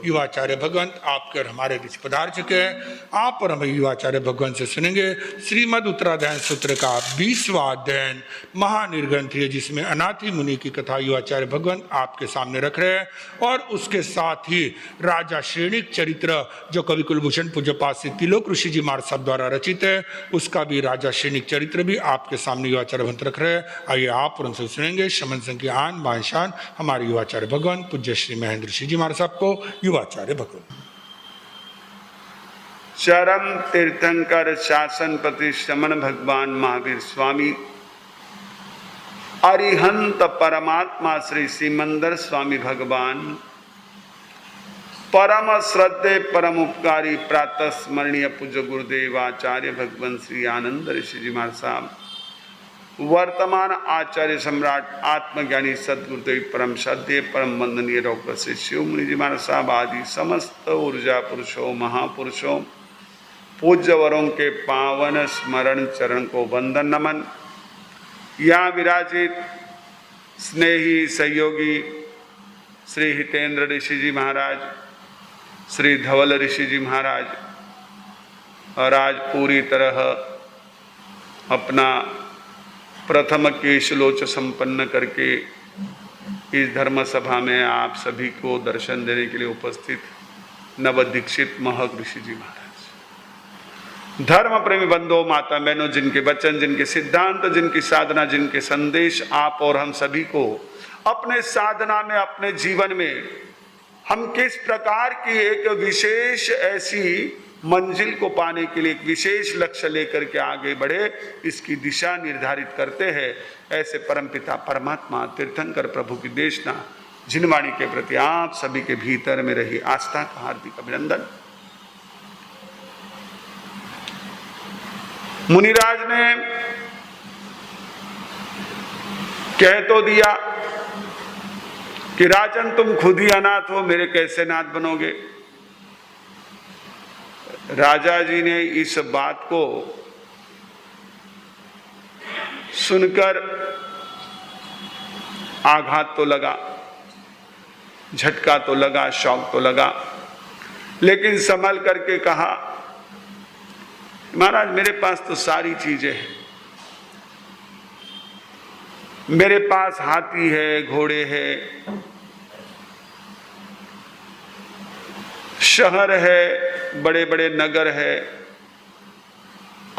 युवाचार्य भगवंत आपके और हमारे बीच पधार चुके हैं। आप और हम युवाचार्य भगवंत से सुनेंगे श्रीमद् उत्तराध्ययन सूत्र का 20वां अध्ययन महानिर्ग्रंथीय, जिसमें अनाथि मुनि की कथा युवाचार्य भगवंत आपके सामने रख रहे हैं। और उसके साथ ही राजा श्रेणिक चरित्र जो कवि कुलभूषण पूज्यपाद श्री तिलोक ऋषि जी महाराज साहब द्वारा रचित है, उसका भी राजा श्रेणिक चरित्र भी आपके सामने युवाचार्य भगवंत रख रहे हैं। आइए आप और उनसे सुनेंगे शमन संघ की आन बान शान हमारे युवाचार्य भगवंत पूज्य श्री महेंद्र ऋषि जी महाराज साहब को युवाचार्य भगवंत। चरम तीर्थंकर शासनपति शमन भगवान महावीर स्वामी अरिहंत परमात्मा श्री सिमंदर स्वामी भगवान परम श्रद्धे परम उपकारी प्रातः स्मरणीय पूज्य गुरुदेव आचार्य भगवान श्री आनंद ऋषि जी महाराज साहब, वर्तमान आचार्य सम्राट आत्मज्ञानी सदगुरुदेव परम श्रद्धेय परम वंदनीय डॉक्टर श्री शिव मुनि जी महाराज साहब आदि समस्त ऊर्जा पुरुषों महापुरुषों पूज्य वरों के पावन स्मरण चरण को वंदन नमन। यहाँ विराजित स्नेही सहयोगी श्री हितेंद्र ऋषि जी महाराज, श्री धवल ऋषि जी महाराज, और आज पूरी तरह अपना प्रथम केशलोच संपन्न करके इस धर्म सभा में आप सभी को दर्शन देने के लिए उपस्थित नवदीक्षित महक ऋषि जी महाराज, धर्म प्रेमी बंधुओं माता बहनों, जिनके वचन, जिनके सिद्धांत, जिनकी साधना, जिनके संदेश आप और हम सभी को अपने साधना में, अपने जीवन में हम किस प्रकार की एक विशेष ऐसी मंजिल को पाने के लिए एक विशेष लक्ष्य लेकर के आगे बढ़े, इसकी दिशा निर्धारित करते हैं। ऐसे परमपिता परमात्मा तीर्थंकर प्रभु की देशना जिनवाणी के प्रति आप सभी के भीतर में रही आस्था का हार्दिक अभिनंदन। मुनिराज ने कह तो दिया कि राजन तुम खुद ही अनाथ हो, मेरे कैसे नाथ बनोगे। राजा जी ने इस बात को सुनकर आघात तो लगा, झटका तो लगा, शौक तो लगा, लेकिन संभल करके कहा महाराज मेरे पास तो सारी चीजें हैं, मेरे पास हाथी है, घोड़े है, शहर है, बड़े बड़े नगर है,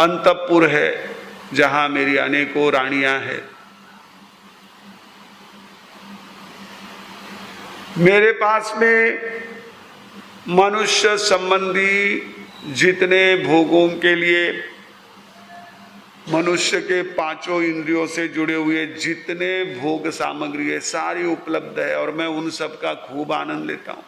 अंतपुर है जहां मेरी अनेकों रानियां हैं, मेरे पास में मनुष्य संबंधी जितने भोगों के लिए मनुष्य के पांचों इंद्रियों से जुड़े हुए जितने भोग सामग्री है सारी उपलब्ध है, और मैं उन सब का खूब आनंद लेता हूं।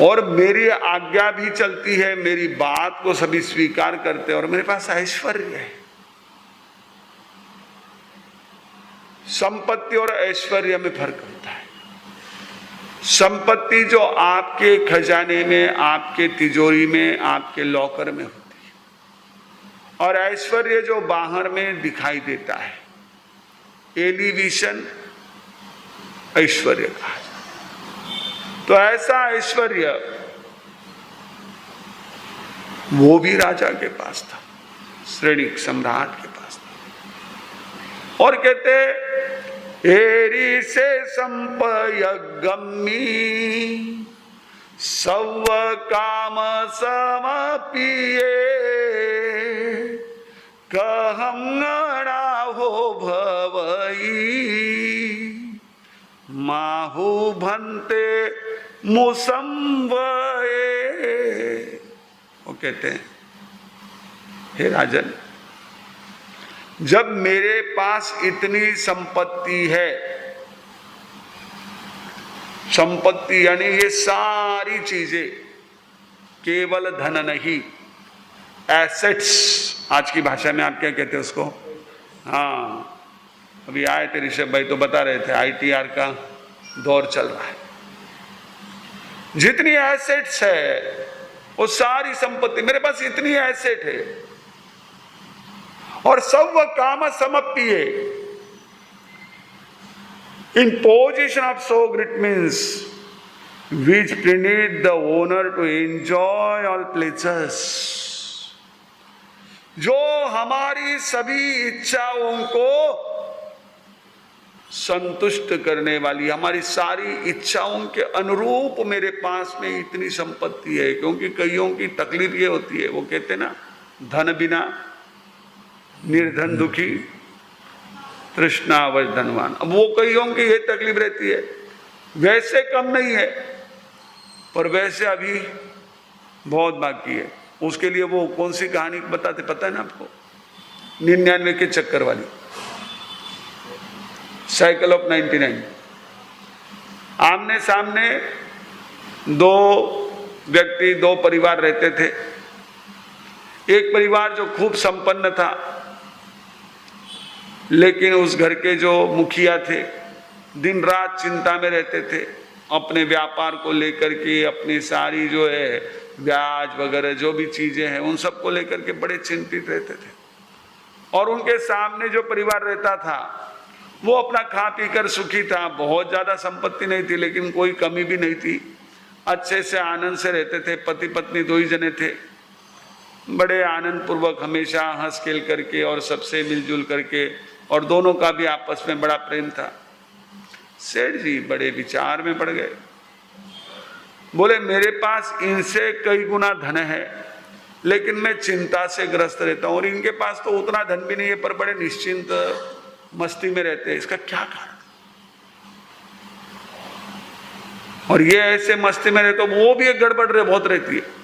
और मेरी आज्ञा भी चलती है, मेरी बात को सभी स्वीकार करते हैं, और मेरे पास ऐश्वर्य है। संपत्ति और ऐश्वर्य में फर्क होता है। संपत्ति जो आपके खजाने में, आपके तिजोरी में, आपके लॉकर में होती है, और ऐश्वर्य जो बाहर में दिखाई देता है, एलिवेशन ऐश्वर्य कहा जाता है। तो ऐसा ऐश्वर्य वो भी राजा के पास था, श्रेणिक सम्राट के पास था। और कहते एरी से संपय गम्मी सव काम समपिए कहम गणा हो भवई माहु भंते मुसंवये। वो कहते हैं हे राजन, जब मेरे पास इतनी संपत्ति है, संपत्ति यानी ये सारी चीजें, केवल धन नहीं, एसेट्स, आज की भाषा में आप क्या कहते हैं उसको? हाँ, अभी आए थे ऋषभ भाई तो बता रहे थे ITR का दौर चल रहा है। जितनी एसेट्स है वो सारी संपत्ति, मेरे पास इतनी एसेट है, और सब काम समप्पिए, In position of so great means, which permit the owner to enjoy all pleasures. जो हमारी सभी इच्छाओं को संतुष्ट करने वाली, हमारी सारी इच्छाओं के अनुरूप मेरे पास में इतनी संपत्ति है। क्योंकि कईयों की तकलीफ ये होती है, वो कहते ना धन बिना निर्धन दुखी तृष्णावश धनवान। अब वो कईयों की ये तकलीफ रहती है, वैसे कम नहीं है पर वैसे अभी बहुत बाकी है। उसके लिए वो कौन सी कहानी बताते पता है ना आपको? 99 के चक्कर वाली, साइकिल ऑफ 99। आमने सामने दो व्यक्ति, दो परिवार रहते थे। एक परिवार जो खूब संपन्न था, लेकिन उस घर के जो मुखिया थे दिन रात चिंता में रहते थे, अपने व्यापार को लेकर के, अपनी सारी जो है ब्याज वगैरह जो भी चीजें हैं उन सबको लेकर के बड़े चिंतित रहते थे। और उनके सामने जो परिवार रहता था वो अपना खा पी कर सुखी था, बहुत ज्यादा संपत्ति नहीं थी लेकिन कोई कमी भी नहीं थी, अच्छे से आनंद से रहते थे। पति पत्नी दो ही जने थे, बड़े आनंद पूर्वक हमेशा हंस खेल करके और सबसे मिलजुल करके, और दोनों का भी आपस में बड़ा प्रेम था। सेठ जी बड़े विचार में पड़ गए, बोले मेरे पास इनसे कई गुना धन है लेकिन मैं चिंता से ग्रस्त रहता हूं, और इनके पास तो उतना धन भी नहीं है पर बड़े निश्चिंत मस्ती में रहते हैं, इसका क्या कारण? और ये ऐसे मस्ती में रहते, वो भी एक गड़बड़ बहुत रहती है।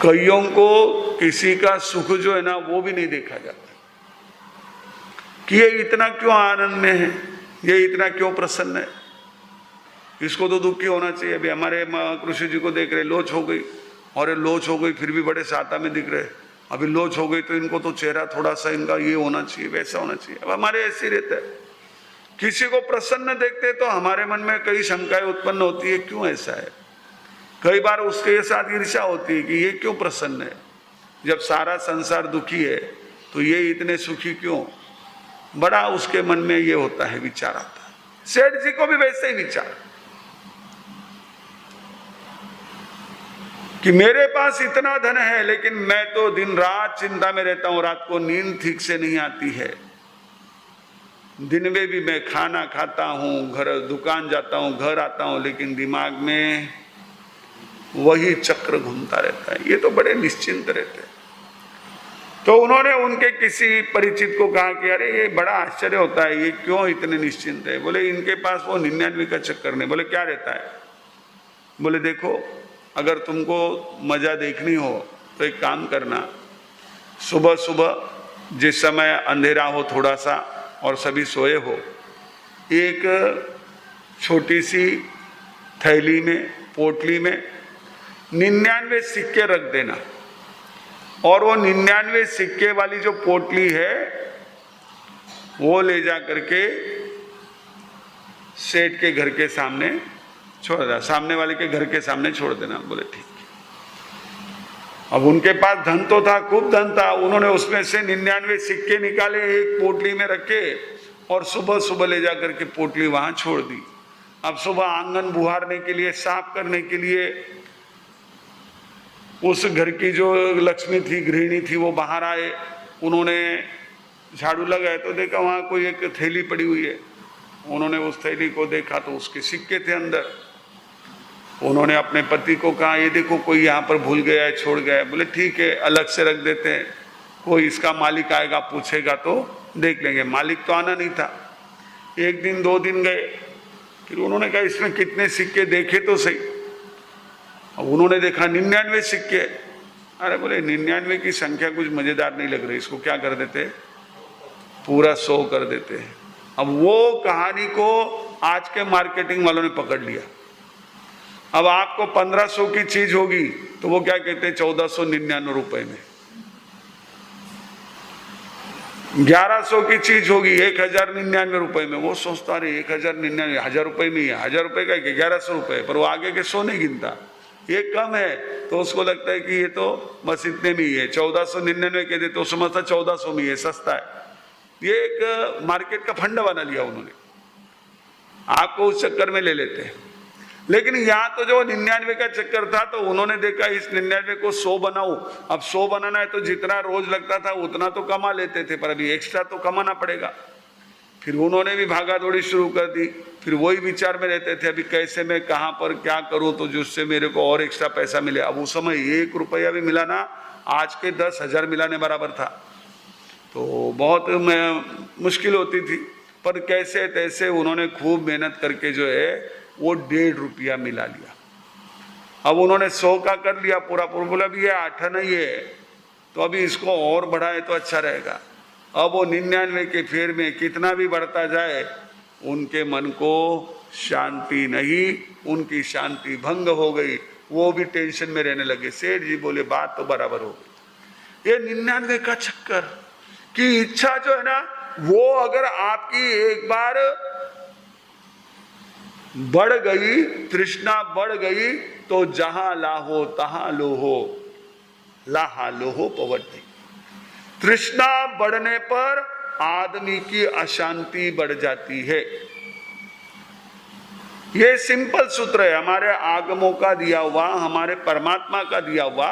कईयों को किसी का सुख जो है ना वो भी नहीं देखा जाता कि ये इतना क्यों आनंद में है, ये इतना क्यों प्रसन्न है, इसको तो दुखी होना चाहिए। अभी हमारे कृष्ण जी को देख रहे, लोच हो गई, और लोच हो गई फिर भी बड़े साता में दिख रहे। अभी लोच हो गई तो इनको तो चेहरा थोड़ा सा इनका ये होना चाहिए, वैसा होना चाहिए। अब हमारे ऐसे ही रहता है, किसी को प्रसन्न देखते तो हमारे मन में कई शंकाएं उत्पन्न होती है, क्यों ऐसा है। कई बार उसके साथ ईर्ष्या होती है कि ये क्यों प्रसन्न है, जब सारा संसार दुखी है तो ये इतने सुखी क्यों। बड़ा उसके मन में ये होता है, विचार आता है। सेठ जी को भी वैसे ही विचार कि मेरे पास इतना धन है लेकिन मैं तो दिन रात चिंता में रहता हूं, रात को नींद ठीक से नहीं आती है, दिन में भी मैं खाना खाता हूं, घर दुकान जाता हूं, घर आता हूं, लेकिन दिमाग में वही चक्र घूमता रहता है। ये तो बड़े निश्चिंत रहते हैं। तो उन्होंने उनके किसी परिचित को कहा कि अरे ये बड़ा आश्चर्य होता है, ये क्यों इतने निश्चिंत है। बोले इनके पास वो 99 का चक्कर नहीं। बोले क्या रहता है? बोले देखो, अगर तुमको मजा देखनी हो तो एक काम करना, सुबह सुबह जिस समय अंधेरा हो थोड़ा सा और सभी सोए हो, एक छोटी सी थैली में, पोटली में 99 सिक्के रख देना, और वो 99 सिक्के वाली जो पोटली है वो ले जा करके सेठ के घर के सामने छोड़ देना, सामने वाले के घर के सामने छोड़ देना। बोले ठीक है। अब उनके पास धन तो था, खूब धन था, उन्होंने उसमें से 99 सिक्के निकाले, एक पोटली में रखे और सुबह सुबह ले जा करके पोटली वहां छोड़ दी। अब सुबह आंगन बुहारने के लिए, साफ करने के लिए उस घर की जो लक्ष्मी थी, गृहिणी थी, वो बाहर आए। उन्होंने झाड़ू लगाया तो देखा वहां कोई एक थैली पड़ी हुई है। उन्होंने उस थैली को देखा तो उसके सिक्के थे अंदर। उन्होंने अपने पति को कहा ये देखो कोई यहाँ पर भूल गया है, छोड़ गया है। बोले ठीक है, अलग से रख देते हैं, कोई इसका मालिक आएगा पूछेगा तो देख लेंगे। मालिक तो आना नहीं था। एक दिन 2 दिन गए, फिर उन्होंने कहा इसमें कितने सिक्के देखे तो सही। अब उन्होंने देखा 99 सिक्के। अरे बोले 99 की संख्या कुछ मजेदार नहीं लग रही, इसको क्या कर देते, पूरा 100 कर देते हैं। अब वो कहानी को आज के मार्केटिंग वालों ने पकड़ लिया। अब आपको 1500 की चीज होगी तो वो क्या कहते हैं 1499 रुपए में। 1100 की चीज होगी 1099 रुपए में, वो सोचता रहे 1099, 1000 रुपए में ही है, 1000 रुपए का 1100 रुपए, पर वो आगे के 100 नहीं गिनता, ये कम है तो उसको लगता है कि ये तो बस इतने में ही है। 1499 कहते तो समझता 1400 में ही है, सस्ता है। ये एक मार्केट का फंड बना लिया उन्होंने, आपको उस चक्कर में ले लेते हैं। लेकिन यहाँ तो जो 99 का चक्कर था, तो उन्होंने देखा इस 99 को 100 बनाऊं। अब 100 बनाना है तो जितना रोज लगता था उतना तो कमा लेते थे, पर अभी एक्स्ट्रा तो कमाना पड़ेगा। फिर उन्होंने भी भागा दौड़ी शुरू कर दी। फिर वही विचार में रहते थे, अभी कैसे मैं कहाँ पर क्या करूँ तो जिससे मेरे को और एक्स्ट्रा पैसा मिले। अब उस समय 1 रुपया भी मिला ना, आज के 10,000 मिलाने बराबर था। तो बहुत मुश्किल होती थी, पर कैसे तैसे उन्होंने खूब मेहनत करके जो है वो 1.5 रुपया मिला लिया। अब उन्होंने 100 का कर लिया पूरा, बोला भी ये 8 नहीं है, तो अभी इसको और बढ़ाए तो अच्छा रहेगा। अब वो 99 के फेर में कितना भी बढ़ता जाए, उनके मन को शांति नहीं, उनकी शांति भंग हो गई। वो भी टेंशन में रहने लगे। सेठ जी बोले बात तो बराबर हो गई। ये 99 का चक्कर की इच्छा जो है ना, वो अगर आपकी एक बार बढ़ गई, तृष्णा बढ़ गई, तो जहां लाहो तहां लोहो, लाहा लोहो पवती। तृष्णा बढ़ने पर आदमी की अशांति बढ़ जाती है। ये सिंपल सूत्र है हमारे आगमों का दिया हुआ, हमारे परमात्मा का दिया हुआ,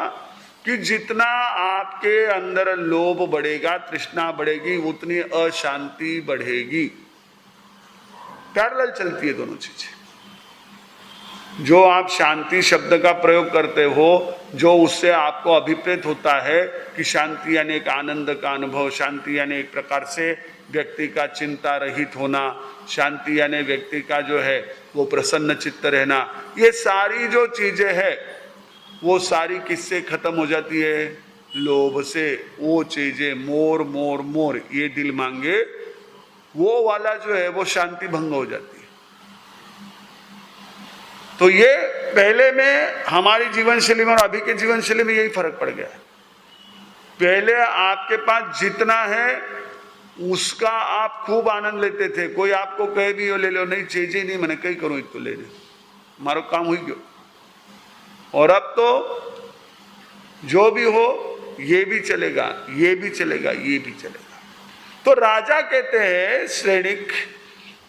कि जितना आपके अंदर लोभ बढ़ेगा, तृष्णा बढ़ेगी, उतनी अशांति बढ़ेगी। पैरेलल चलती है दोनों चीजें। जो आप शांति शब्द का प्रयोग करते हो, जो उससे आपको अभिप्रेत होता है कि शांति यानी एक आनंद का अनुभव, शांति यानी एक प्रकार से व्यक्ति का चिंता रहित होना, शांति यानी व्यक्ति का जो है वो प्रसन्न चित्त रहना, ये सारी जो चीजें हैं वो सारी किससे खत्म हो जाती है? लोभ से। वो चीजें मोर मोर मोर, ये दिल मांगे, वो वाला जो है वो शांति भंग हो जाती है। तो ये पहले में हमारी जीवन शैली में और अभी के जीवन शैली में यही फर्क पड़ गया है। पहले आपके पास जितना है उसका आप खूब आनंद लेते थे। कोई आपको कहे भी हो ले लो, नहीं चाहिए नहीं, मैंने कहीं करूं तो ले ले, मारो काम हुई गयो। और अब तो जो भी हो ये भी चलेगा, ये भी चलेगा, ये भी चलेगा। तो राजा कहते हैं श्रेणिक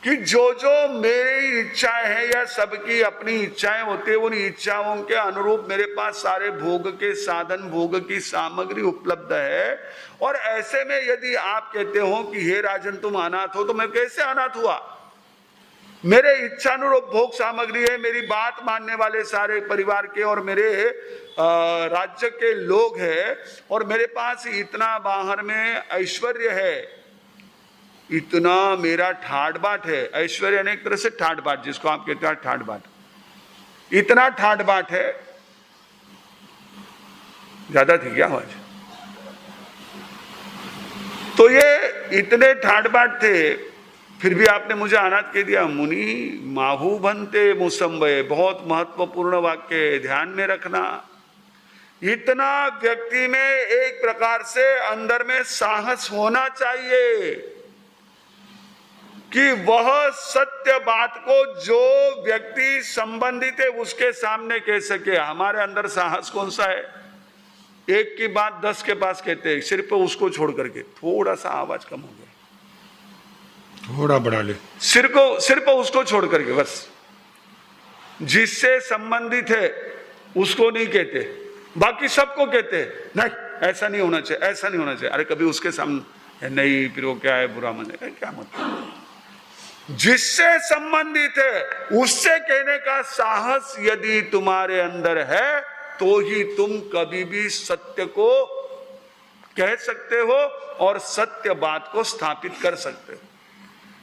कि जो जो मेरी इच्छाएं हैं या सबकी अपनी इच्छाएं होती है, उन इच्छाओं के अनुरूप मेरे पास सारे भोग के साधन, भोग की सामग्री उपलब्ध है। और ऐसे में यदि आप कहते हो कि हे राजन तुम अनाथ हो, तो मैं कैसे अनाथ हुआ? मेरे इच्छानुरूप भोग सामग्री है, मेरी बात मानने वाले सारे परिवार के और मेरे राज्य के लोग हैं, और मेरे पास इतना बाहर में ऐश्वर्य है, इतना मेरा ठाट बाट है। ऐश्वर्य अनेक तरह से ठाट बाट, जिसको आप कहते हैं ठाट बाट, इतना ठाट बाट है। ज्यादा थी क्या आवाज? तो ये इतने ठाट बाट थे, फिर भी आपने मुझे अनाथ कह दिया। मुनि माहू बनते मुसंबय, बहुत महत्वपूर्ण वाक्य है, ध्यान में रखना। इतना व्यक्ति में एक प्रकार से अंदर में साहस होना चाहिए कि वह सत्य बात को जो व्यक्ति संबंधित है उसके सामने कह सके। हमारे अंदर साहस कौन सा है? एक की बात 10 के पास कहते हैं, सिर्फ उसको छोड़ करके। थोड़ा सा आवाज कम हो गया, थोड़ा बढ़ा ले। सिर्फ उसको छोड़ करके, बस जिससे संबंधित है उसको नहीं कहते, बाकी सबको कहते हैं नहीं ऐसा नहीं होना चाहिए, ऐसा नहीं होना चाहिए। अरे कभी उसके सामने नहीं, फिर वो क्या है, बुरा मन है, क्या मतलब? जिससे संबंधित है उससे कहने का साहस यदि तुम्हारे अंदर है, तो ही तुम कभी भी सत्य को कह सकते हो और सत्य बात को स्थापित कर सकते हो।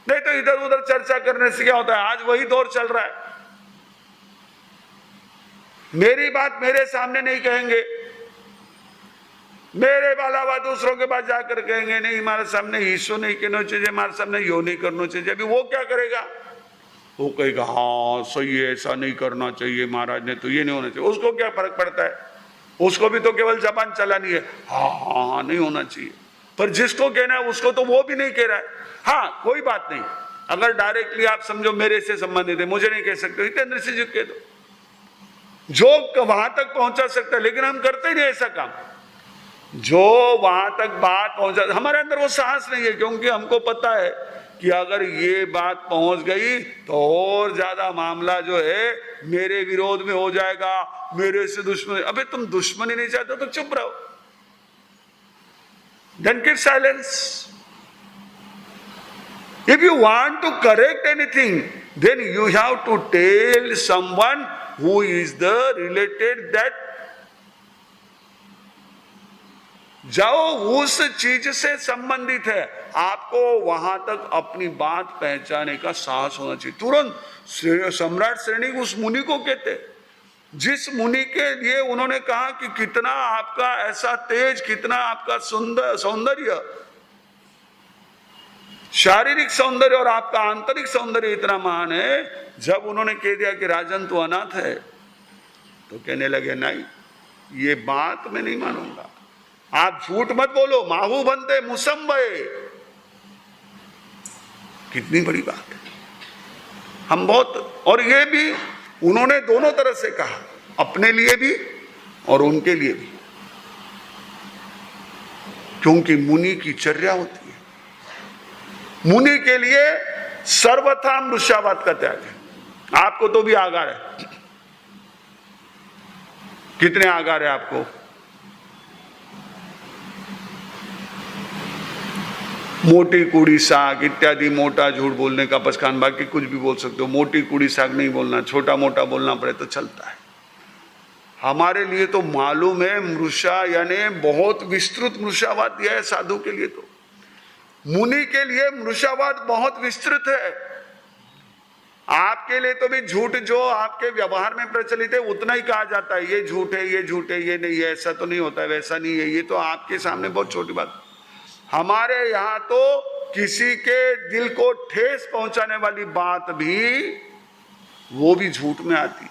नहीं तो इधर उधर चर्चा करने से क्या होता है? आज वही दौर चल रहा है। मेरी बात मेरे सामने नहीं कहेंगे, मेरे वाला बात दूसरों के पास जाकर कहेंगे, नहीं हमारे सामने ईशो नहीं कहना चाहिए, हमारे सामने यो नहीं करना चाहिए। अभी वो क्या करेगा? वो कहेगा हाँ सही है, ऐसा नहीं करना चाहिए, महाराज ने तो ये नहीं होना चाहिए। उसको क्या फर्क पड़ता है? उसको भी तो केवल जबान चलानी है, हाँ हाँ हाँ नहीं होना चाहिए। पर जिसको कहना है उसको तो वो भी नहीं कह रहा है। हाँ कोई बात नहीं, अगर डायरेक्टली आप समझो मेरे से संबंधित है, मुझे नहीं कह सकते, हितेंद्र से जो कह दो, जो वहां तक पहुंचा सकता है। लेकिन हम करते ही नहीं ऐसा काम। जो वहां तक बात पहुंचा, हमारे अंदर वो साहस नहीं है, क्योंकि हमको पता है कि अगर ये बात पहुंच गई तो और ज्यादा मामला जो है मेरे विरोध में हो जाएगा, मेरे से दुश्मनी। अबे तुम दुश्मनी नहीं चाहते तो चुप रहो, then keep silence. If you want to correct anything, then you have to tell someone who is the related that जाओ उस चीज से संबंधित है, आपको वहां तक अपनी बात पहुंचाने का साहस होना चाहिए। तुरंत सम्राट श्रेणी उस मुनि को कहते, जिस मुनि के लिए उन्होंने कहा कि कितना आपका ऐसा तेज, कितना आपका सुंदर सौंदर्य, शारीरिक सौंदर्य और आपका आंतरिक सौंदर्य इतना महान है, जब उन्होंने कह दिया कि राजन तू अनाथ है, तो कहने लगे नहीं, ये बात मैं नहीं मानूंगा, आप झूठ मत बोलो, माहू बनते मुसम्बे। कितनी बड़ी बात है, हम बहुत, और ये भी उन्होंने दोनों तरह से कहा, अपने लिए भी और उनके लिए भी, क्योंकि मुनि की चर्या होती है। मुनि के लिए सर्वथा मृषावाद का त्याग है। आपको तो भी आगार है, कितने आगार है आपको? मोटी कूड़ी साग इत्यादि, मोटा झूठ बोलने का पसखान, बाकी कुछ भी बोल सकते हो, मोटी कूड़ी साग नहीं बोलना, छोटा मोटा बोलना पड़े तो चलता है। हमारे लिए तो मालूम है मृषा यानी बहुत विस्तृत मृषावाद दिया है साधु के लिए, तो मुनि के लिए मृषावाद बहुत विस्तृत है। आपके लिए तो भी झूठ जो आपके व्यवहार में प्रचलित है उतना ही कहा जाता है, ये झूठ है, ये झूठ है, ये नहीं है, ऐसा तो नहीं होता है, वैसा नहीं है, ये तो आपके सामने बहुत छोटी बात। हमारे यहाँ तो किसी के दिल को ठेस पहुंचाने वाली बात भी, वो भी झूठ में आती।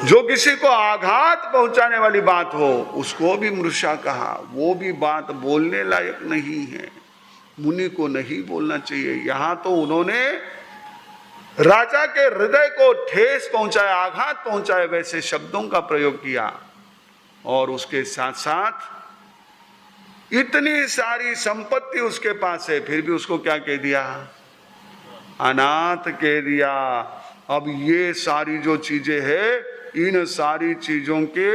जो किसी को आघात पहुंचाने वाली बात हो उसको भी मृषा कहा, वो भी बात बोलने लायक नहीं है, मुनि को नहीं बोलना चाहिए। यहां तो उन्होंने राजा के हृदय को ठेस पहुंचाया, आघात पहुंचाया, वैसे शब्दों का प्रयोग किया, और उसके साथ साथ इतनी सारी संपत्ति उसके पास है, फिर भी उसको क्या कह दिया? अनाथ कह दिया। अब ये सारी जो चीजें हैं, इन सारी चीजों के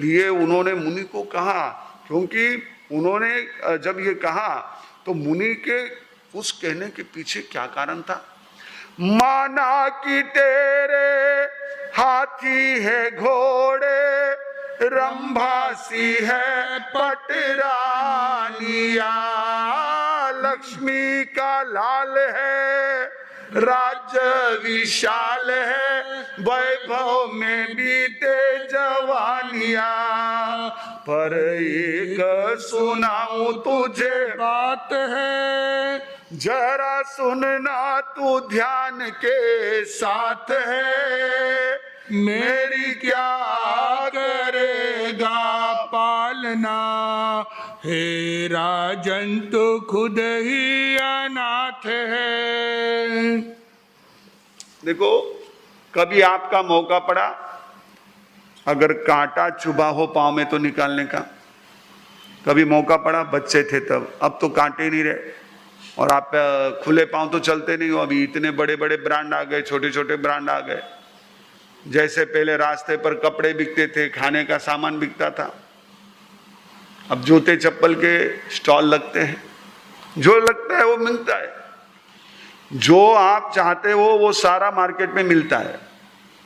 लिए उन्होंने मुनि को कहा, क्योंकि उन्होंने जब ये कहा तो मुनि के उस कहने के पीछे क्या कारण था? माना कि तेरे हाथी है घोड़े, रंभासी है पटरानिया, लक्ष्मी का लाल है, राज्य विशाल है, वैभव में बीते जवानिया, पर एक सुनाऊं तुझे बात है, जरा सुनना तू ध्यान के साथ है, मेरी क्या करेगा पालना, हे राजन तो खुद ही अनाथ है। देखो, कभी आपका मौका पड़ा, अगर कांटा चुभा हो पांव में तो निकालने का, कभी मौका पड़ा? बच्चे थे तब, अब तो कांटे नहीं रहे, और आप खुले पांव तो चलते नहीं हो। अभी इतने बड़े बड़े ब्रांड आ गए, छोटे छोटे ब्रांड आ गए। जैसे पहले रास्ते पर कपड़े बिकते थे, खाने का सामान बिकता था, अब जूते चप्पल के स्टॉल लगते हैं, जो लगता है वो मिलता है, जो आप चाहते हो वो सारा मार्केट में मिलता है।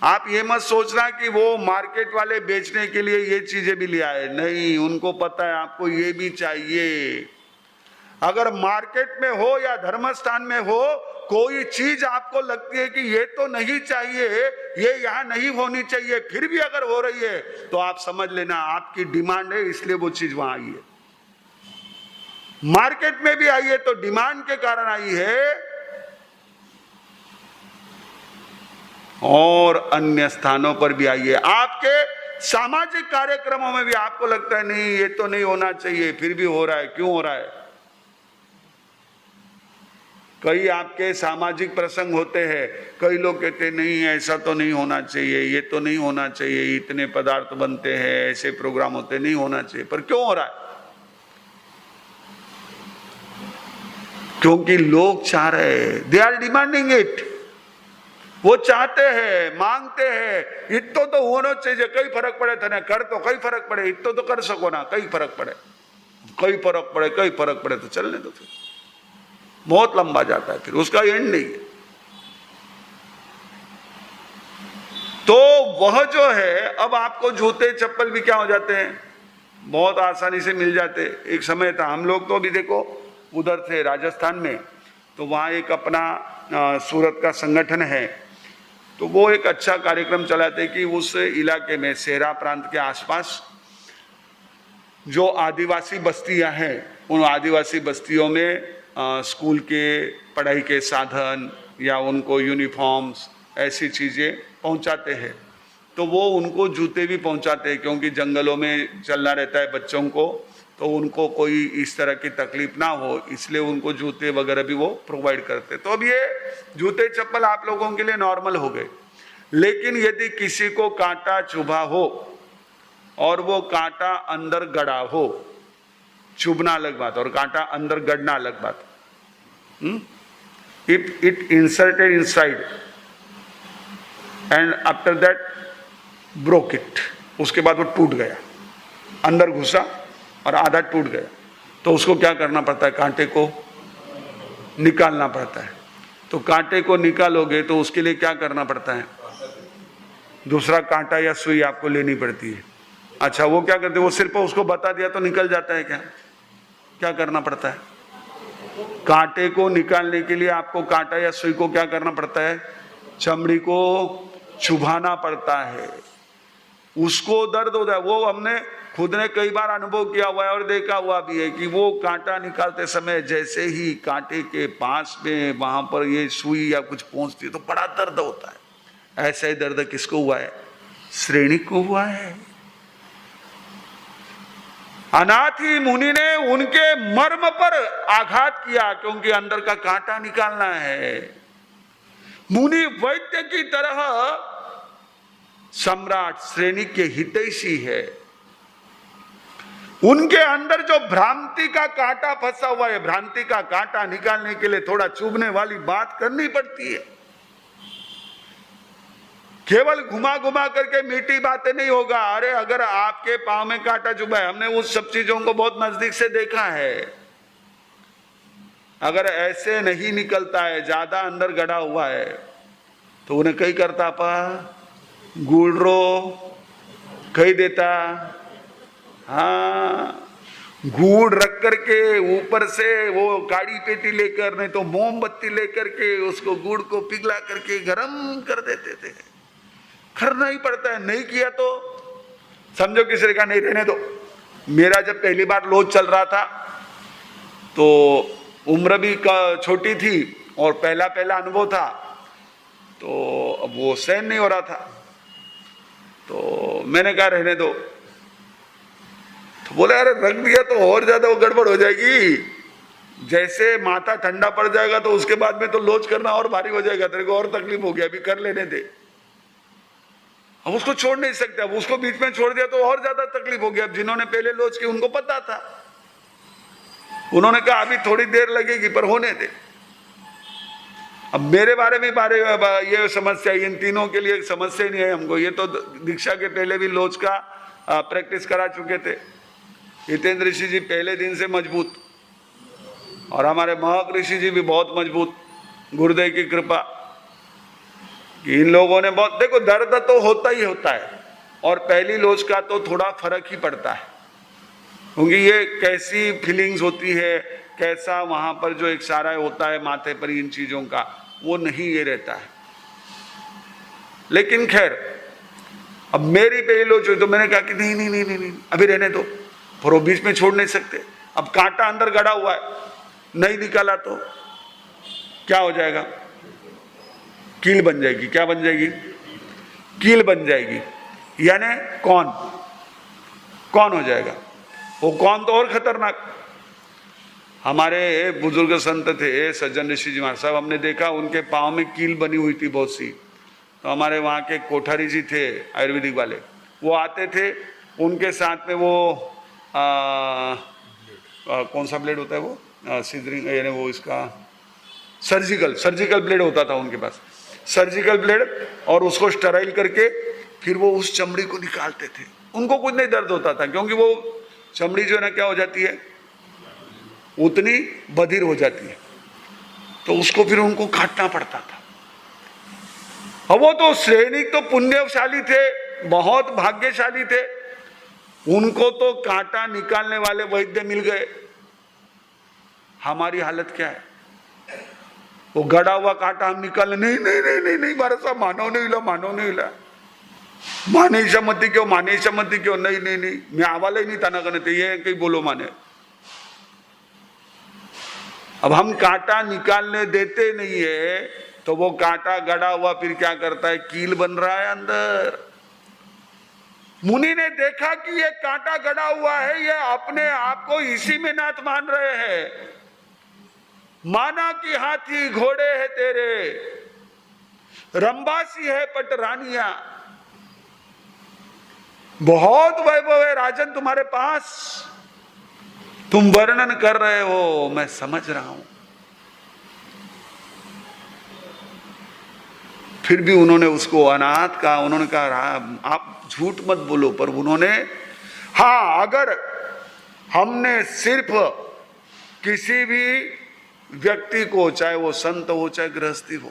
आप ये मत सोचना कि वो मार्केट वाले बेचने के लिए ये चीजें भी ले आए, नहीं, उनको पता है आपको ये भी चाहिए। अगर मार्केट में हो या धर्म स्थान में हो, कोई चीज आपको लगती है कि ये तो नहीं चाहिए, ये यहाँ नहीं होनी चाहिए, फिर भी अगर हो रही है तो आप समझ लेना आपकी डिमांड है, इसलिए वो चीज वहां आई है। मार्केट में भी आई है तो डिमांड के कारण आई है, और अन्य स्थानों पर भी आई है। आपके सामाजिक कार्यक्रमों में भी आपको लगता है नहीं ये तो नहीं होना चाहिए, फिर भी हो रहा है। क्यों हो रहा है? कई आपके सामाजिक प्रसंग होते हैं, कई लोग कहते नहीं ऐसा तो नहीं होना चाहिए, ये तो नहीं होना चाहिए, इतने पदार्थ बनते हैं, ऐसे प्रोग्राम होते, नहीं होना चाहिए, पर क्यों हो रहा है? क्योंकि लोग चाह रहे हैं, दे आर डिमांडिंग इट, वो चाहते हैं, मांगते हैं, इतो तो होना चाहिए, कई फर्क पड़े थे ना, कर तो कई फर्क पड़े, इतो तो कर सको ना, कई फर्क पड़े, कई फर्क पड़े, कई फर्क पड़े तो चलने दो, फिर बहुत लंबा जाता है, फिर उसका एंड नहीं है। तो वह जो है, अब आपको जूते चप्पल भी क्या हो जाते हैं, बहुत आसानी से मिल जाते। एक समय था, हम लोग तो अभी देखो उधर थे राजस्थान में, तो वहाँ एक अपना सूरत का संगठन है, तो वो एक अच्छा कार्यक्रम चलाते कि उस इलाके में सेरा प्रांत के आसपास जो आदिवासी बस्तियां हैं, उन आदिवासी बस्तियों में स्कूल के पढ़ाई के साधन या उनको यूनिफॉर्म्स ऐसी चीज़ें पहुंचाते हैं। तो वो उनको जूते भी पहुंचाते हैं, क्योंकि जंगलों में चलना रहता है बच्चों को, तो उनको कोई इस तरह की तकलीफ ना हो, इसलिए उनको जूते वगैरह भी वो प्रोवाइड करते। तो अब ये जूते चप्पल आप लोगों के लिए नॉर्मल हो गए, लेकिन यदि किसी को कांटा चुभा हो और वो कांटा अंदर गड़ा हो, चुभना अलग बात और कांटा अंदर गड़ना अलग बात। If it inserted inside and after that broke it, उसके बाद वो टूट गया, अंदर घुसा और आधा टूट गया, तो उसको क्या करना पड़ता है, कांटे को निकालना पड़ता है। तो कांटे को निकालोगे तो उसके लिए क्या करना पड़ता है, दूसरा कांटा या सुई आपको लेनी पड़ती है। अच्छा, वो क्या करते हैं, वो सिर्फ उसको बता दिया तो निकल जाता है क्या? क्या करना पड़ता है? कांटे को निकालने के लिए आपको कांटा या सुई को क्या करना पड़ता है, चमड़ी को चुभाना पड़ता है, उसको दर्द होता है। वो हमने खुद ने कई बार अनुभव किया हुआ है और देखा हुआ भी है कि वो कांटा निकालते समय जैसे ही कांटे के पास में वहां पर ये सुई या कुछ पहुंचती है तो बड़ा दर्द होता है। ऐसा ही दर्द किसको हुआ है, श्रेणी को हुआ है। अनाथी मुनि ने उनके मर्म पर आघात किया, क्योंकि अंदर का कांटा निकालना है। मुनि वैद्य की तरह सम्राट श्रेणी के हितैषी है, उनके अंदर जो भ्रांति का कांटा फंसा हुआ है, भ्रांति का कांटा निकालने के लिए थोड़ा चुभने वाली बात करनी पड़ती है। केवल घुमा घुमा करके मीठी बातें नहीं होगा। अरे अगर आपके पांव में कांटा चुभा है, हमने उस सब चीजों को बहुत नजदीक से देखा है, अगर ऐसे नहीं निकलता है, ज्यादा अंदर गड़ा हुआ है, तो उन्हें कई करता पा गुड़रो कही देता, हाँ गुड़ रख करके ऊपर से वो काड़ी पेटी लेकर, नहीं तो मोमबत्ती लेकर के उसको गुड़ को पिघला करके गरम कर देते थे। करना ही पड़ता है, नहीं किया तो समझो किसी ने कहा नहीं रहने दो। मेरा जब पहली बार लोज चल रहा था तो उम्र भी छोटी थी और पहला पहला अनुभव था, तो अब वो सहन नहीं हो रहा था, तो मैंने कहा रहने दो। तो बोले अरे रख दिया तो और ज्यादा वो गड़बड़ हो जाएगी, जैसे माथा ठंडा पड़ जाएगा तो उसके बाद में तो लोच करना और भारी हो जाएगा, तेरे को और तकलीफ हो गया, अभी कर लेने दे। अब उसको छोड़ नहीं सकते, अब उसको बीच में छोड़ दिया तो और ज्यादा तकलीफ हो गया। अब जिन्होंने पहले लोच की उनको पता था, उन्होंने कहा अभी थोड़ी देर लगेगी पर होने दे। अब मेरे बारे में ये समस्या, इन तीनों के लिए समस्या ही नहीं है हमको, ये तो दीक्षा के पहले भी लोच का प्रैक्टिस करा चुके थे। हितेंद्र ऋषि जी पहले दिन से मजबूत, और हमारे महक ऋषि जी भी बहुत मजबूत, गुरुदेव की कृपा। इन लोगों ने बहुत, देखो दर्द तो होता ही होता है, और पहली लोच का तो थोड़ा फर्क ही पड़ता है, क्योंकि ये कैसी फीलिंग्स होती है, कैसा वहां पर जो एक सारा होता है माथे पर इन चीजों का, वो नहीं ये रहता है। लेकिन खैर अब मेरी पहली लोच हुई तो मैंने कहा कि नहीं नहीं नहीं नहीं, नहीं अभी रहने दो, पर वो बीच में छोड़ नहीं सकते। अब कांटा अंदर गड़ा हुआ है, नहीं निकाला तो क्या हो जाएगा, कील बन जाएगी। क्या बन जाएगी, कील बन जाएगी, यानी कौन हो जाएगा। वो कौन तो और खतरनाक। हमारे बुजुर्ग संत थे सज्जन ऋषि जी महाराज साहब, हमने देखा उनके पाँव में कील बनी हुई थी बहुत सी। तो हमारे वहाँ के कोठारी जी थे आयुर्वेदिक वाले, वो आते थे, उनके साथ में वो कौन सा ब्लेड होता है वो, सिजरिंग यानी वो इसका सर्जिकल ब्लेड होता था उनके पास, सर्जिकल ब्लेड, और उसको स्टराइल करके फिर वो उस चमड़ी को निकालते थे। उनको कुछ नहीं दर्द होता था, क्योंकि वो चमड़ी जो है ना क्या हो जाती है, उतनी बधिर हो जाती है, तो उसको फिर उनको काटना पड़ता था। अब वो तो सैनिक तो पुण्यशाली थे, बहुत भाग्यशाली थे, उनको तो कांटा निकालने वाले वैद्य मिल गए। हमारी हालत क्या है, वो गड़ा हुआ कांटा हम निकाल, नहीं नहीं नहीं नहीं नहीं महाराज साहब, मानव नहीं हिला, मानव नहीं हिला, माने सम्मति क्यों, माने सम्मति क्यों, नहीं नहीं नहीं, मैं आवाला ही नहीं ताना करने, ये कहीं बोलो माने। अब हम कांटा निकालने देते नहीं है, तो वो कांटा गड़ा हुआ फिर क्या करता है, कील बन रहा है अंदर। मुनि ने देखा कि ये कांटा गड़ा हुआ है, ये अपने आप को इसी में नाथ मान रहे हैं। माना कि हाथी घोड़े है तेरे, रंबासी है पटरानिया, बहुत वैभव है राजन तुम्हारे पास, तुम वर्णन कर रहे हो, मैं समझ रहा हूं। फिर भी उन्होंने उसको अनाथ कहा। उन्होंने कहा आप झूठ मत बोलो, पर उन्होंने, हाँ, अगर हमने सिर्फ किसी भी व्यक्ति को, चाहे वो संत हो चाहे गृहस्थी हो,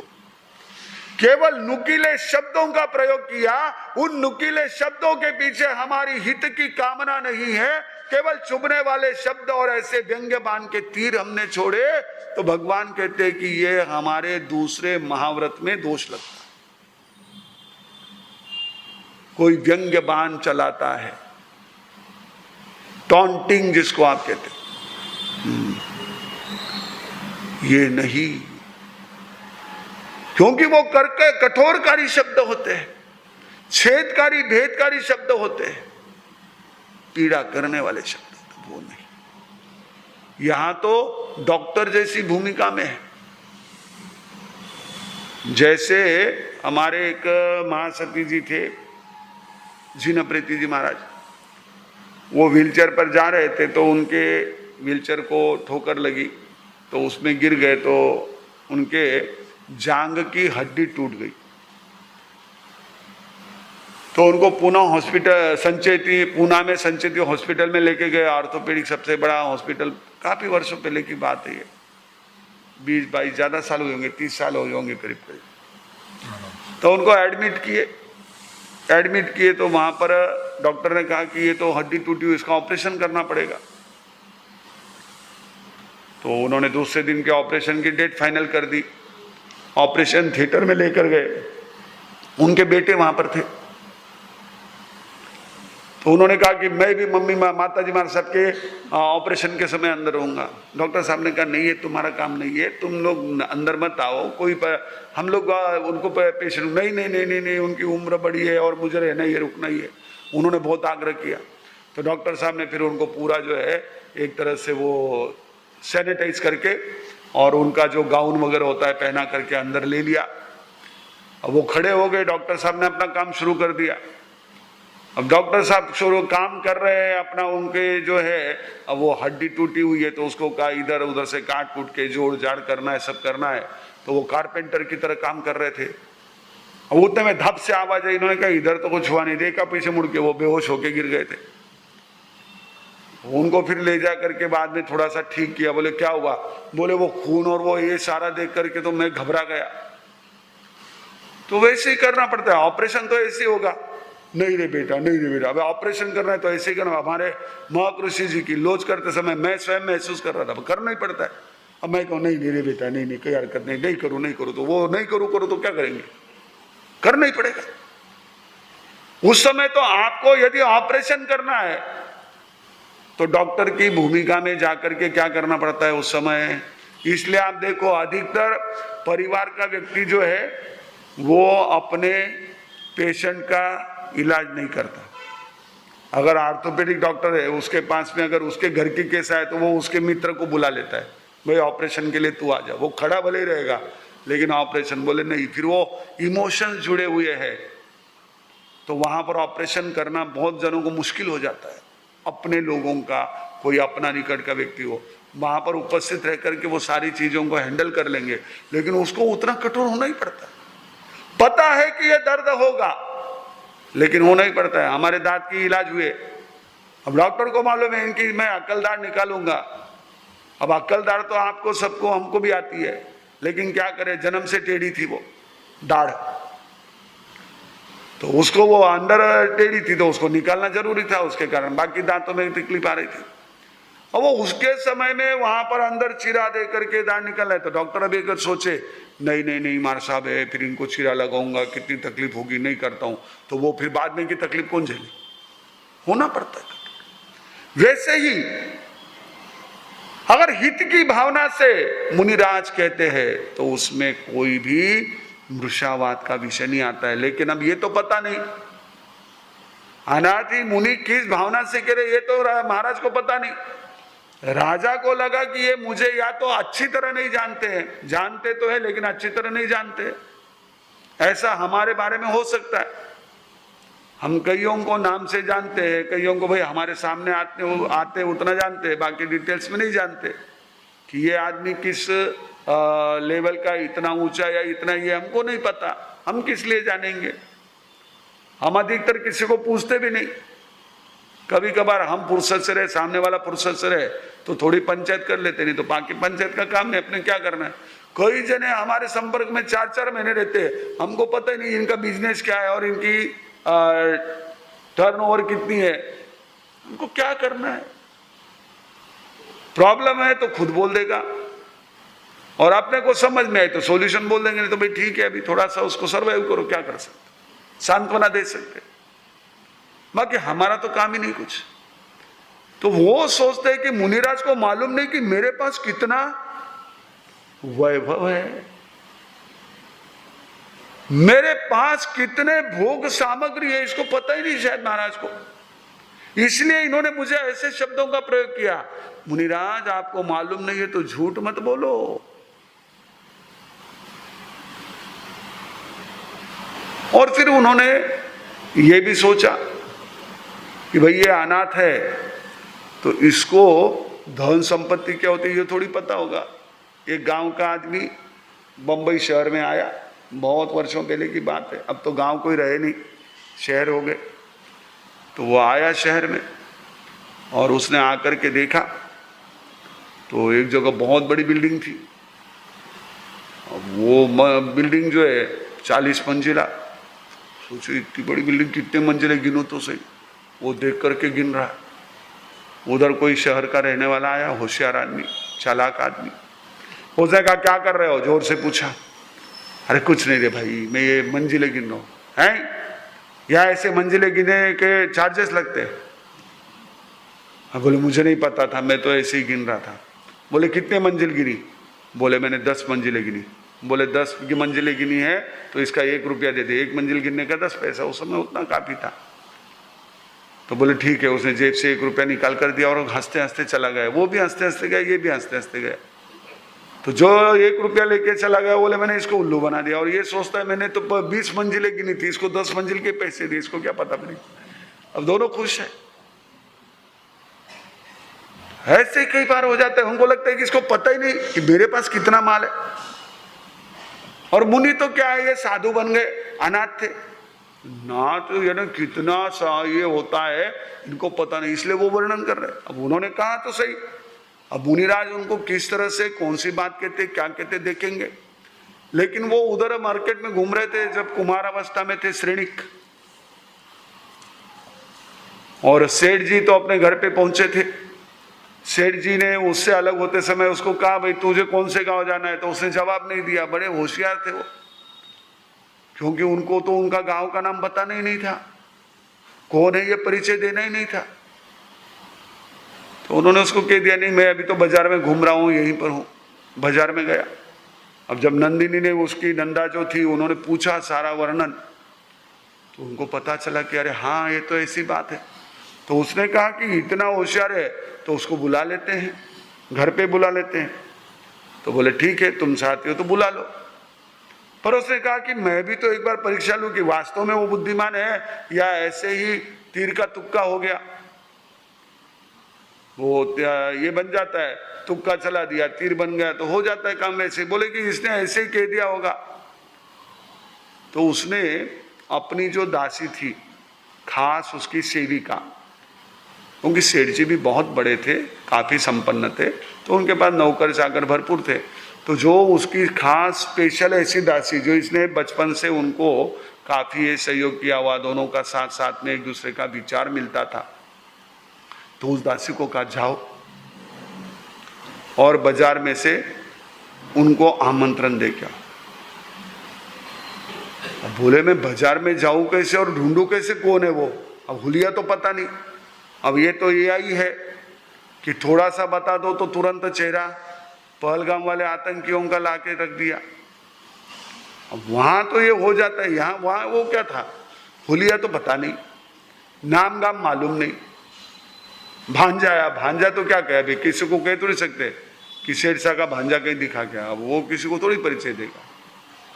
केवल नुकीले शब्दों का प्रयोग किया, उन नुकीले शब्दों के पीछे हमारी हित की कामना नहीं है, केवल चुभने वाले शब्द और ऐसे व्यंग्य बाण के तीर हमने छोड़े, तो भगवान कहते हैं कि ये हमारे दूसरे महाव्रत में दोष लगता है। कोई व्यंग्य बाण चलाता है, टॉन्टिंग जिसको आप कहते हैं, ये नहीं, क्योंकि वो करके कठोरकारी शब्द होते हैं, छेदकारी भेदकारी शब्द होते हैं, पीड़ा करने वाले शब्द, वो नहीं। यहां तो डॉक्टर जैसी भूमिका में है। जैसे हमारे एक महासती जी थे, जीना प्रीति जी महाराज, वो व्हीलचेयर पर जा रहे थे, तो उनके व्हीलचेयर को ठोकर लगी, तो उसमें गिर गए, तो उनके जांघ की हड्डी टूट गई। तो उनको पूना में संचेती हॉस्पिटल में लेके गए, ऑर्थोपेडिक सबसे बड़ा हॉस्पिटल, काफी वर्षों पहले की बात है ये, 20-22 ज्यादा साल हुए होंगे, 30 साल हुए होंगे करीब करीब। तो उनको एडमिट किए तो वहां पर डॉक्टर ने कहा कि ये तो हड्डी टूटी हुई, इसका ऑपरेशन करना पड़ेगा। तो उन्होंने दूसरे दिन के ऑपरेशन की डेट फाइनल कर दी। ऑपरेशन थिएटर में लेकर गए, उनके बेटे वहां पर थे। तो उन्होंने कहा कि मैं भी मम्मी माता जी महाराज साहब के ऑपरेशन के समय अंदर रहूंगा। डॉक्टर साहब ने कहा नहीं, ये तुम्हारा काम नहीं है, तुम लोग अंदर मत आओ, हम लोग उनको पेशेंट, नहीं नहीं नहीं नहीं नहीं, उनकी उम्र बड़ी है और मुझे रहना ही है, रुकना ही है। उन्होंने बहुत आग्रह किया। तो डॉक्टर साहब ने फिर उनको पूरा जो है एक तरह से वो सैनिटाइज करके और उनका जो गाउन वगैरह होता है पहना करके अंदर ले लिया। अब वो खड़े हो गए, डॉक्टर साहब ने अपना काम शुरू कर दिया। अब डॉक्टर साहब शुरू काम कर रहे हैं अपना, उनके जो है, अब वो हड्डी टूटी हुई है, तो उसको का इधर उधर से काट कूट के जोड़ जाड़ करना है, सब करना है। तो वो कारपेंटर की तरह काम कर रहे थे। अब उतने में धप से आवाज आई, इन्होंने कहा इधर तो कुछ हुआ नहीं, देखा पीछे मुड़ के वो बेहोश होके गिर गए थे। उनको फिर ले जा करके बाद में थोड़ा सा ठीक किया। बोले क्या हुआ? बोले वो खून और वो ये सारा देख करके तो मैं घबरा गया। तो वैसे ही करना पड़ता है, ऑपरेशन तो ऐसे ही होगा। नहीं रे बेटा, नहीं रे बेटा, अब ऑपरेशन करना है तो ऐसे ही करना। हमारे महर्षि जी की लोच करते समय मैं स्वयं महसूस कर रहा था, करना ही पड़ता है। अब मैं कहूँ नहीं रे बेटा, नहीं नहीं, कोई हरकत नहीं, नहीं करूँ, तो वो नहीं करूँ तो क्या करेंगे, करना ही पड़ेगा। उस समय तो आपको यदि ऑपरेशन करना है तो डॉक्टर की भूमिका में जाकर के क्या करना पड़ता है उस समय। इसलिए आप देखो, अधिकतर परिवार का व्यक्ति जो है वो अपने पेशेंट का इलाज नहीं करता। अगर ऑर्थोपेडिक डॉक्टर है उसके पास में अगर उसके घर की केस आए तो वो उसके मित्र को बुला लेता है, भाई ऑपरेशन के लिए तू आ जा। वो खड़ा भले ही रहेगा लेकिन ऑपरेशन बोले नहीं, फिर वो इमोशंस जुड़े हुए हैं तो वहां पर ऑपरेशन करना बहुत जनों को मुश्किल हो जाता है। अपने लोगों का कोई अपना निकट का व्यक्ति हो, वहां पर उपस्थित रह करके वो सारी चीजों को हैंडल कर लेंगे, लेकिन उसको उतना कठोर होना ही पड़ता है। पता है कि ये दर्द होगा लेकिन होना ही पड़ता है। हमारे दांत की इलाज हुए, अब डॉक्टर को मालूम है इनकी मैं अक्लदार निकालूंगा। अब अक्लदार तो आपको सबको हमको भी आती है, लेकिन क्या करे, जन्म से टेढ़ी थी वो दाढ़, तो उसको वो अंदर टेढ़ी थी तो उसको निकालना जरूरी था, उसके कारण बाकी दांतों में तकलीफ आ रही थी। और वो उसके समय में वहां पर अंदर चिरा दे करके दांत निकल रहा है, तो डॉक्टर अभी अगर सोचे नहीं नहीं नहीं मार साहब है, फिर इनको चिरा लगाऊंगा, कितनी तकलीफ होगी, नहीं करता हूं, तो वो फिर बाद में की तकलीफ कौन झेले, होना पड़ता है। वैसे ही अगर हित की भावना से मुनिराज कहते हैं तो उसमें कोई भी मृषावाद का विषय नहीं आता है। लेकिन अब ये तो पता नहीं अनाथी मुनि किस भावना से कह रहे, ये तो महाराज को पता नहीं। राजा को लगा कि ये मुझे या तो अच्छी तरह नहीं जानते हैं, जानते तो है लेकिन अच्छी तरह नहीं जानते। ऐसा हमारे बारे में हो सकता है, हम कईयों को नाम से जानते हैं, कईयों को भाई हमारे सामने आते उतना जानते हैं, बाकी डिटेल्स में नहीं जानते कि ये आदमी किस लेवल का, इतना ऊंचा या इतना, ये हमको नहीं पता। हम किस लिए जानेंगे, हम अधिकतर किसी को पूछते भी नहीं। कभी कभार हम फुर्सत से रहे, सामने वाला फुर्सत से रहे तो थोड़ी पंचायत कर लेते, नहीं तो बाकी पंचायत का काम नहीं, अपने क्या करना है। कई जने हमारे संपर्क में 4-4 महीने रहते हैं, हमको पता ही नहीं इनका बिजनेस क्या है और इनकी टर्नओवर कितनी है, हमको क्या करना है। प्रॉब्लम है तो खुद बोल देगा और अपने को समझ में आए तो सॉल्यूशन बोल देंगे, नहीं तो भाई ठीक है अभी थोड़ा सा उसको सर्वाइव करो, क्या कर सकते, सांत्वना दे सकते, बाकी हमारा तो काम ही नहीं कुछ। तो वो सोचते हैं कि मुनिराज को मालूम नहीं कि मेरे पास कितना वैभव है, मेरे पास कितने भोग सामग्री है, इसको पता ही नहीं शायद महाराज को। इसलिए इन्होंने मुझे ऐसे शब्दों का प्रयोग किया, मुनिराज आपको मालूम नहीं है तो झूठ मत बोलो। और फिर उन्होंने ये भी सोचा कि भाई ये अनाथ है तो इसको धन संपत्ति क्या होती है ये थोड़ी पता होगा। एक गांव का आदमी बंबई शहर में आया, बहुत वर्षों पहले की बात है, अब तो गांव कोई रहे नहीं, शहर हो गए। तो वो आया शहर में और उसने आकर के देखा तो एक जगह बहुत बड़ी बिल्डिंग थी। अब वो बिल्डिंग जो है 40 मंजिला, सोचो इतनी बड़ी बिल्डिंग कितने मंजिले गिनो तो सही। वो देख करके गिन रहा है। उधर कोई शहर का रहने वाला आया, होशियार आदमी, चालाक आदमी। उसने कहा क्या कर रहे हो, जोर से पूछा। अरे कुछ नहीं रे भाई, मैं ये मंजिले गिन रहा हूँ। हैं या ऐसे मंजिले गिने के चार्जेस लगते हैं? हाँ, बोले मुझे नहीं पता था, मैं तो ऐसे ही गिन रहा था। बोले कितने मंजिल गिनी? बोले मैंने 10 मंजिलें गिनी। बोले 10 की मंजिलें गिनी है तो इसका 1 रुपया दे दे, 1 मंजिल गिनने का 10 पैसा। उस समय उतना काफी था। तो बोले ठीक है। उसने जेब से 1 रुपया निकाल कर दिया और हंसते हंसते चला गया। वो भी हंसते हंसते गया, ये भी हंसते हंसते गया। तो जो 1 रुपया लेके चला गया बोले मैंने इसको उल्लू बना दिया, और ये सोचता है मैंने तो 20 मंजिलें गिनी थी, इसको 10 मंजिल के पैसे दिए, इसको क्या पता नहीं। अब दोनों खुश है। ऐसे कई बार हो जाता है, हमको लगता है कि इसको पता ही नहीं कि मेरे पास कितना माल है। और मुनि तो क्या है, ये साधु बन गए, अनाथ थे ना, तो ये ना कितना सा ये होता है इनको पता नहीं, इसलिए वो वर्णन कर रहे हैं। अब उन्होंने कहा तो सही, अब मुनिराज उनको किस तरह से कौन सी बात कहते क्या कहते देखेंगे। लेकिन वो उधर मार्केट में घूम रहे थे जब कुमार अवस्था में थे श्रेणिक, और सेठ जी तो अपने घर पे पहुंचे थे। सेठ जी ने उससे अलग होते समय उसको कहा भाई तुझे कौन से गांव जाना है, तो उसने जवाब नहीं दिया। बड़े होशियार थे वो, क्योंकि उनको तो उनका गांव का नाम बताना ही नहीं था, कौन है ये परिचय देना ही नहीं था। तो उन्होंने उसको कह दिया नहीं मैं अभी तो बाजार में घूम रहा हूँ, यहीं पर हूँ। बाजार में गया। अब जब नंदिनी ने, उसकी नंदा जो थी, उन्होंने पूछा सारा वर्णन, तो उनको पता चला कि अरे हाँ ये तो ऐसी बात है। तो उसने कहा कि इतना होशियार है तो उसको बुला लेते हैं, घर पे बुला लेते हैं। तो बोले ठीक है, तुम चाहते हो तो बुला लो। पर उसने कहा कि मैं भी तो एक बार परीक्षा लूं कि वास्तव में वो बुद्धिमान है या ऐसे ही तीर का तुक्का हो गया। वो ये बन जाता है, तुक्का चला दिया, तीर बन गया तो हो जाता है काम वैसे। बोले कि इसने ऐसे ही कह दिया होगा। तो उसने अपनी जो दासी थी, खास उसकी सेविका, क्योंकि सेठ जी भी बहुत बड़े थे, काफी संपन्न थे, तो उनके पास नौकर चाकर भरपूर थे। तो जो उसकी खास स्पेशल ऐसी दासी, जो इसने बचपन से उनको काफी सहयोग किया हुआ, दोनों का साथ साथ में एक दूसरे का विचार मिलता था, तो उस दासी को कहा जाओ और बाजार में से उनको आमंत्रण दे क्या। अब बोले मैं बाजार में जाऊं कैसे और ढूंढूं कैसे, कौन है वो। अब हुलिया तो पता नहीं। अब ये तो ये आई है कि थोड़ा सा बता दो तो तुरंत चेहरा पहलगाम वाले आतंकियों का लाके रख दिया। अब वहां तो ये हो जाता है, यहाँ वहां वो क्या था, हुलिया तो पता नहीं, नाम गाम मालूम नहीं। भांजा आया, भांजा तो क्या कहे, अभी किसी को कह तो नहीं सकते कि शेर शाह का भांजा कहीं दिखा गया। अब वो किसी को थोड़ी परिचय देगा।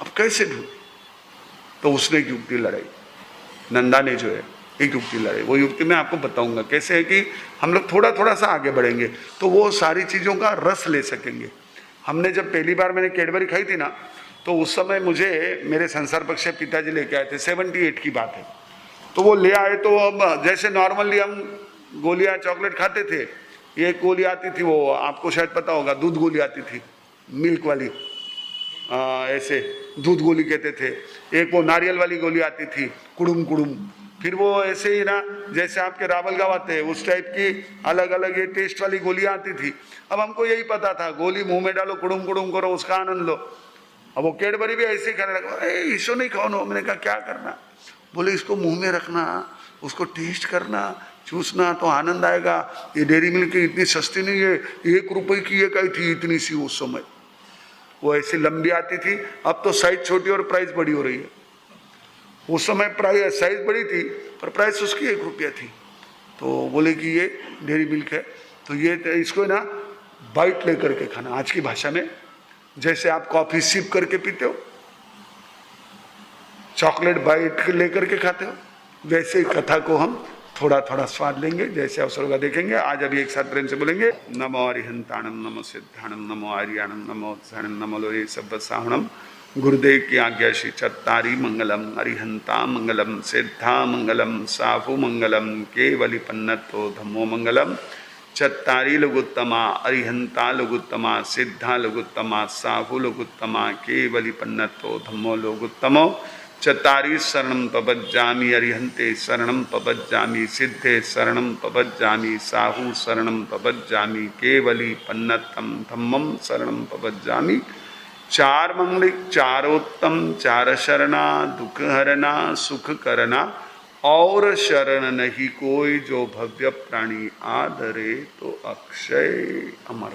अब कैसे ढूंढ। तो उसने एक युक्ति लड़ाई, नंदा ने जो है एक युक्ति लड़ाई। वो युक्ति मैं आपको बताऊंगा कैसे है कि हम लोग थोड़ा थोड़ा सा आगे बढ़ेंगे तो वो सारी चीज़ों का रस ले सकेंगे। हमने जब पहली बार मैंने कैडबरी खाई थी ना, तो उस समय मुझे मेरे संसार पक्ष से पिताजी लेके आए थे, 78 की बात है। तो वो ले आए, तो अब जैसे नॉर्मली हम गोलियां चॉकलेट खाते थे, एक गोली आती थी, वो आपको शायद पता होगा, दूध गोली आती थी, मिल्क वाली, ऐसे दूध गोली कहते थे। एक वो नारियल वाली गोली आती थी, कुड़ुम कुड़ुम। फिर वो ऐसे ही ना, जैसे आपके रावल गाँव आते हैं उस टाइप की अलग अलग ये टेस्ट वाली गोलियां आती थी। अब हमको यही पता था, गोली मुंह में डालो, कुड़ुम कुड़ुम करो, उसका आनंद लो। अब वो कैडबरी भी ऐसे ही खाने लगा। इसको नहीं खाओ ना। मैंने कहा क्या करना। बोले इसको मुंह में रखना, उसको टेस्ट करना, चूसना तो आनंद आएगा। ये डेयरी मिल्क इतनी सस्ती नहीं है, 1 रुपए की एक आई थी इतनी सी उस समय, वो ऐसी लंबी आती थी। अब तो साइज छोटी और प्राइस बड़ी हो रही है। उस समय प्राइस साइज बड़ी थी पर प्राइस उसकी 1 रुपया थी। तो बोले कि ये डेयरी मिल्क है, तो ये इसको ना बाइट लेकर के खाना। आज की भाषा में जैसे आप कॉफी सिप करके पीते हो, चॉकलेट बाइट लेकर के खाते हो, वैसे कथा को हम थोड़ा थोड़ा स्वाद लेंगे, जैसे अवसर होगा देखेंगे। आज अभी एक साथ प्रेम से बोलेंगे, नमो अरिहंताणम, नमो सिद्धाणम, नमो आर्याणम, नमो उत्साहणम, नमो लोरे सब साहणम। गुरुदेव की आज्ञा श्री चत्तारी मंगलम, अरिहंता मंगलम, सिद्धा मंगलम, साफु मंगलम, केवली पन्नतो धम्मो मंगलम। चत्तारी लघुत्तमा, अरिहंता लघुत्तमा, सिद्धा लघुत्तमा, साफु लघुत्तमा, केवली पन्नतो धम्मो लघुत्तमो। चत्तारी शरणं पवज्जामि, अरिहंते शरणं पवज्जामि, सिद्धे शरणं पवज्जामि, साहु शरणं पवज्जामि, केवली पन्नतम धम्मं शरणं पवज्जामि। 4 मंगलिक, 4 उत्तम, 4 शरणा, दुख हरना, सुख करना, और शरण नहीं कोई, जो भव्य प्राणी आदरे तो अक्षय अमर।